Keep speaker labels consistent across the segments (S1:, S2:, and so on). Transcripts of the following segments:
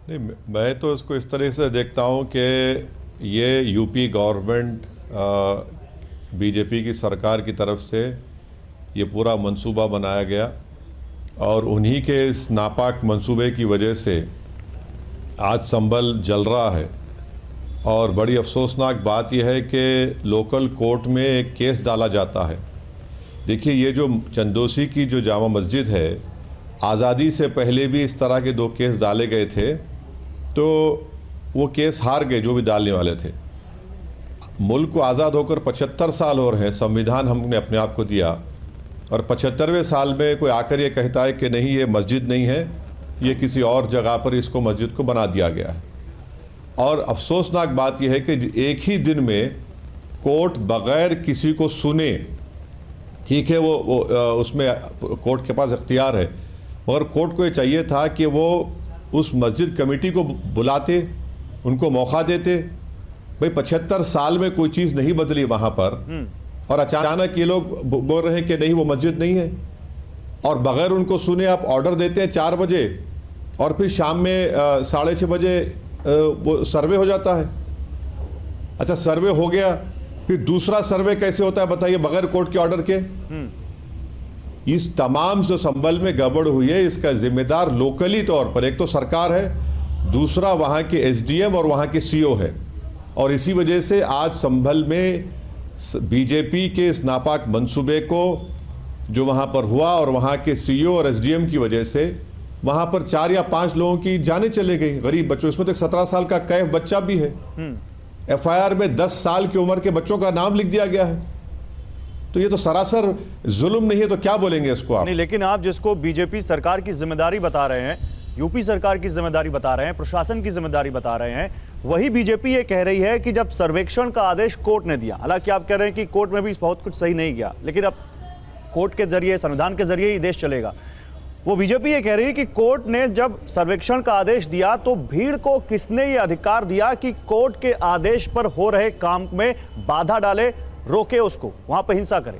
S1: नहीं, मैं तो इसको इस तरह से देखता हूँ कि ये यूपी गवर्नमेंट बीजेपी की सरकार की तरफ से ये पूरा मंसूबा बनाया गया और उन्हीं के इस नापाक मंसूबे की वजह से आज संभल जल रहा है। और बड़ी अफसोसनाक बात यह है कि लोकल कोर्ट में एक केस डाला जाता है। देखिए, ये जो चंदोसी की जो जामा मस्जिद है, आज़ादी से पहले भी इस तरह के 2 केस डाले गए थे, तो वो केस हार गए जो भी डालने वाले थे। मुल्क को आज़ाद होकर 75 साल हो रहे हैं, संविधान हमने अपने आप को दिया, और 75वें साल में कोई आकर ये कहता है कि नहीं, ये मस्जिद नहीं है, ये किसी और जगह पर इसको मस्जिद को बना दिया गया है। और अफसोसनाक बात यह है कि एक ही दिन में कोर्ट बग़ैर किसी को सुने, ठीक है, वो उसमें कोर्ट के पास इख्तियार है, मगर कोर्ट को ये चाहिए था कि वो उस मस्जिद कमेटी को बुलाते, उनको मौका देते। भाई 75 साल में कोई चीज़ नहीं बदली वहाँ पर, और अचानक ये लोग बोल रहे हैं कि नहीं, वो मस्जिद नहीं है, और बग़ैर उनको सुने आप ऑर्डर देते हैं 4 बजे, और फिर शाम में 6:30 बजे वो सर्वे हो जाता है। अच्छा, सर्वे हो गया, फिर दूसरा सर्वे कैसे होता है बताइए, बगैर कोर्ट के ऑर्डर के। इस तमाम जो संभल में गड़बड़ हुई है, इसका जिम्मेदार लोकली तौर पर एक तो सरकार है, दूसरा वहाँ के एसडीएम और वहाँ के सीओ है। और इसी वजह से आज संभल में बीजेपी के इस नापाक मंसूबे को जो वहाँ पर हुआ, और वहाँ के सीओ और एसडीएम की वजह से वहाँ पर 4 या 5 लोगों की जानें चले गई, गरीब बच्चों। इसमें तो 17 साल का कैफ बच्चा भी है। एफआईआर में 10 साल की उम्र के बच्चों का नाम लिख दिया गया है। तो ये तो सरासर जुल्म नहीं है, तो क्या बोलेंगे इसको आप?
S2: नहीं, लेकिन आप जिसको बीजेपी सरकार की जिम्मेदारी बता रहे हैं, यूपी सरकार की जिम्मेदारी बता रहे हैं, प्रशासन की जिम्मेदारी बता रहे हैं, वही बीजेपी ये कह रही है कि जब सर्वेक्षण का आदेश कोर्ट ने दिया, हालांकि आप कह रहे हैं कि कोर्ट में भी बहुत कुछ सही नहीं गया, लेकिन अब कोर्ट के जरिए, संविधान के जरिए ही देश चलेगा। वो बीजेपी ये कह रही है कि कोर्ट ने जब सर्वेक्षण का आदेश दिया तो भीड़ को किसने ये अधिकार दिया कि कोर्ट के आदेश पर हो रहे काम में बाधा डाले, रोके, उसको वहां पर हिंसा करे?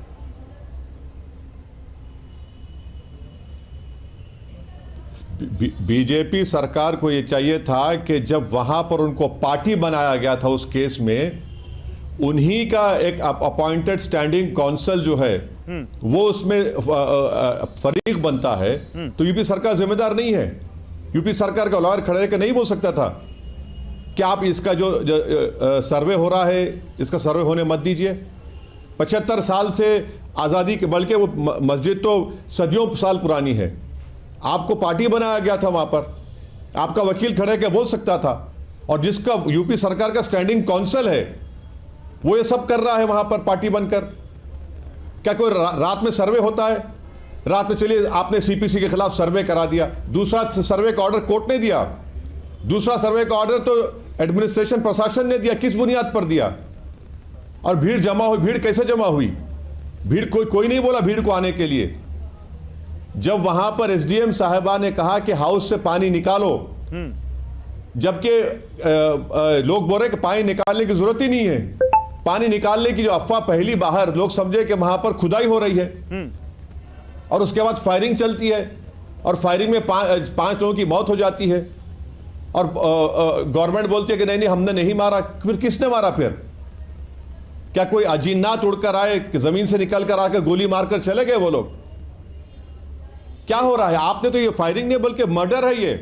S1: बीजेपी सरकार को ये चाहिए था कि जब वहां पर उनको पार्टी बनाया गया था उस केस में, उन्हीं का एक अपॉइंटेड स्टैंडिंग काउंसिल जो है वो उसमें फरीक बनता है, तो यूपी सरकार जिम्मेदार नहीं है। यूपी सरकार का लॉयर खड़े होकर नहीं बोल सकता था कि आप इसका जो सर्वे हो रहा है, इसका सर्वे होने मत दीजिए। 75 साल से आज़ादी के, बल्कि वो मस्जिद तो सदियों साल पुरानी है, आपको पार्टी बनाया गया था, वहाँ पर आपका वकील खड़े के बोल सकता था। और जिसका यूपी सरकार का स्टैंडिंग काउंसिल है वो ये सब कर रहा है वहाँ पर पार्टी बनकर। क्या कोई रात में सर्वे होता है? रात में चलिए आपने सीपीसी के खिलाफ सर्वे करा दिया, दूसरा सर्वे का ऑर्डर कोर्ट ने दिया, दूसरा सर्वे का ऑर्डर तो एडमिनिस्ट्रेशन प्रशासन ने दिया, किस बुनियाद पर दिया? और भीड़ जमा हुई, भीड़ कैसे जमा हुई? भीड़ कोई नहीं बोला भीड़ को आने के लिए। जब वहां पर एसडीएम साहिबा ने कहा कि हाउस से पानी निकालो, जबकि लोग बोल रहे कि पानी निकालने की जरूरत ही नहीं है, पानी निकालने की जो अफवाह पहली बाहर लोग समझे कि वहां पर खुदाई हो रही है, और उसके बाद फायरिंग चलती है, और फायरिंग में 5 लोगों की मौत हो जाती है, और गवर्नमेंट बोलती है कि नहीं नहीं हमने नहीं मारा। फिर किसने मारा? फिर क्या कोई अजीनात उड़कर आए कि जमीन से निकल कर आकर गोली मारकर चले गए वो लोग? क्या हो रहा है? आपने तो ये फायरिंग नहीं बल्कि मर्डर है ये।